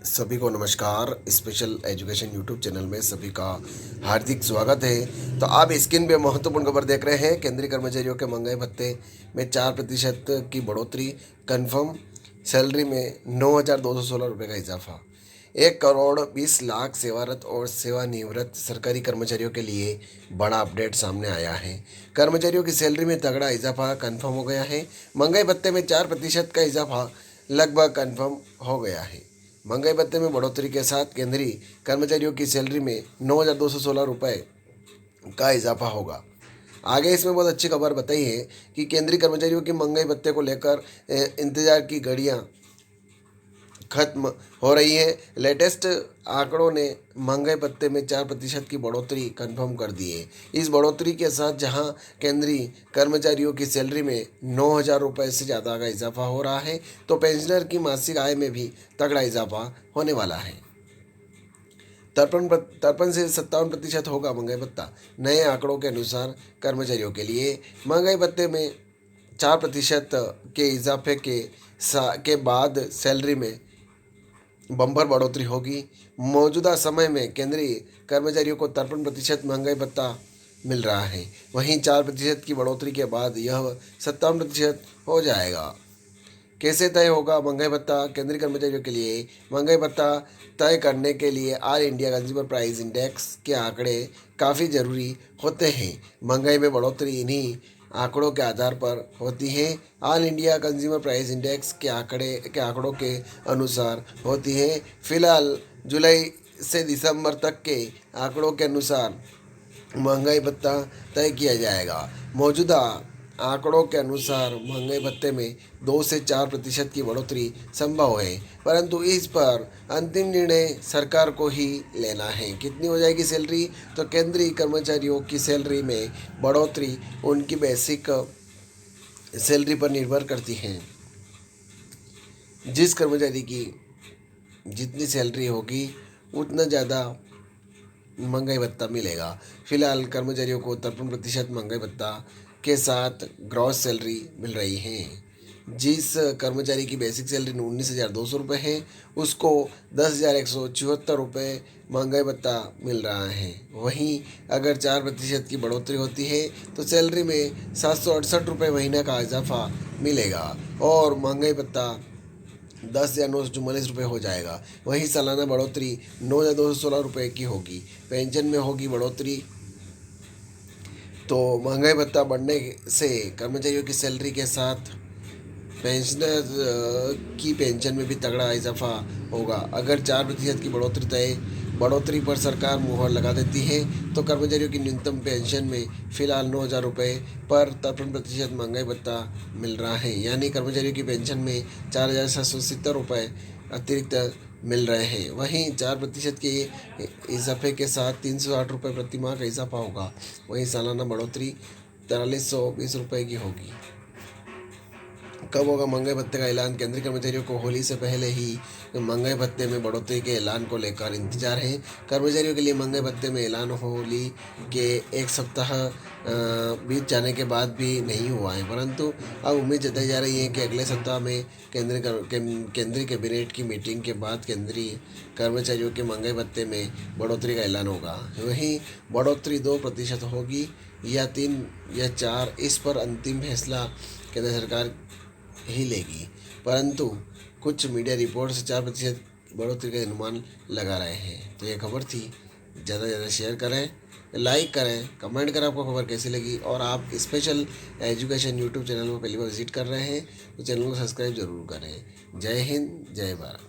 सभी को नमस्कार। स्पेशल एजुकेशन यूट्यूब चैनल में सभी का हार्दिक स्वागत है। तो आप स्क्रीन पे महत्वपूर्ण खबर देख रहे हैं। केंद्रीय कर्मचारियों के महंगाई भत्ते में 4% की बढ़ोतरी, कन्फर्म सैलरी में 9,216 रुपये का इजाफा। 1,20,00,000 सेवारत और सेवानिवृत्त सरकारी कर्मचारियों के लिए बड़ा अपडेट सामने आया है। कर्मचारियों की सैलरी में तगड़ा इजाफा कन्फर्म हो गया है। महंगाई भत्ते में 4% का इजाफा लगभग कन्फर्म हो गया है। महंगाई भत्ते में बढ़ोतरी के साथ केंद्रीय कर्मचारियों की सैलरी में 9,216 रुपये का इजाफा होगा। आगे इसमें बहुत अच्छी खबर बताई है कि केंद्रीय कर्मचारियों की महंगाई भत्ते को लेकर इंतजार की घड़ियां खत्म हो रही है। लेटेस्ट आंकड़ों ने महंगाई भत्ते में 4% की बढ़ोतरी कंफर्म कर दी है। इस बढ़ोतरी के साथ जहां केंद्रीय कर्मचारियों की सैलरी में 9,000 रुपये से ज़्यादा का इजाफा हो रहा है, तो पेंशनर की मासिक आय में भी तगड़ा इजाफा होने वाला है। 53 से 57% होगा महंगाई भत्ता। नए आंकड़ों के अनुसार कर्मचारियों के लिए महंगाई भत्ते में 4% के इजाफे के बाद सैलरी में बम्पर बढ़ोतरी होगी। मौजूदा समय में केंद्रीय कर्मचारियों को 53% महंगाई भत्ता मिल रहा है। वहीं 4% की बढ़ोतरी के बाद यह 57% हो जाएगा। कैसे तय होगा महंगाई भत्ता? केंद्रीय कर्मचारियों के लिए महंगाई भत्ता तय करने के लिए all India consumer price index के आंकड़े काफ़ी ज़रूरी होते हैं। महंगाई में बढ़ोतरी इन्हीं आंकड़ों के आधार पर होती है। All India consumer price index के आंकड़ों के अनुसार होती है। फिलहाल जुलाई से दिसंबर तक के आंकड़ों के अनुसार महंगाई भत्ता तय किया जाएगा। मौजूदा आंकड़ों के अनुसार महंगाई भत्ते में 2 से 4% की बढ़ोतरी संभव है, परंतु इस पर अंतिम निर्णय सरकार को ही लेना है। कितनी हो जाएगी सैलरी? तो केंद्रीय कर्मचारियों की सैलरी में बढ़ोतरी उनकी बेसिक सैलरी पर निर्भर करती है। जिस कर्मचारी की जितनी सैलरी होगी उतना ज़्यादा महंगाई भत्ता मिलेगा। फिलहाल कर्मचारियों को 53% महंगाई भत्ता के साथ ग्रॉस सैलरी मिल रही है। जिस कर्मचारी की बेसिक सैलरी 19,200 रुपये है, उसको 10,174 रुपये महंगाई भत्ता मिल रहा है। वहीं अगर 4% की बढ़ोतरी होती है तो सैलरी में 768 रुपये महीने का इजाफा मिलेगा और महंगाई भत्ता 10,944 रुपये हो जाएगा। वहीं सालाना बढ़ोतरी 9,216 रुपये की होगी। पेंशन में होगी बढ़ोतरी। तो महंगाई भत्ता बढ़ने से कर्मचारियों की सैलरी के साथ पेंशनर की पेंशन में भी तगड़ा इजाफा होगा। अगर 4% की बढ़ोतरी पर सरकार मुहर लगा देती है तो कर्मचारियों की न्यूनतम पेंशन में फिलहाल 9,000 रुपये पर 53% महंगाई भत्ता मिल रहा है। यानी कर्मचारियों की पेंशन में 4,770 रुपये अतिरिक्त मिल रहे हैं। वहीं 4% के इजाफे के साथ 308 रुपये प्रति माह का इजाफा होगा। वहीं सालाना बढ़ोतरी 4,320 रुपये की होगी। कब होगा महंगाई भत्ते का ऐलान? केंद्रीय कर्मचारियों को होली से पहले ही महंगाई भत्ते में बढ़ोतरी के ऐलान को लेकर इंतजार है। कर्मचारियों के लिए महंगाई भत्ते में ऐलान होली के एक सप्ताह बीत जाने के बाद भी नहीं हुआ है, परंतु अब उम्मीद जताई जा रही है कि अगले सप्ताह में केंद्रीय कैबिनेट की मीटिंग के बाद केंद्रीय कर्मचारियों के महंगाई भत्ते में बढ़ोतरी का ऐलान होगा। वहीं बढ़ोतरी 2% होगी या 3 या 4, इस पर अंतिम फैसला केंद्र सरकार ही लेगी, परंतु कुछ मीडिया रिपोर्ट से 4% बढ़ोतरी का अनुमान लगा रहे हैं। तो ये खबर थी। ज़्यादा से ज़्यादा शेयर करें, लाइक करें, कमेंट करें आपको खबर कैसी लगी। और आप स्पेशल एजुकेशन यूट्यूब चैनल में पहली बार विजिट कर रहे हैं तो चैनल को सब्सक्राइब जरूर करें। जय हिंद, जय भारत।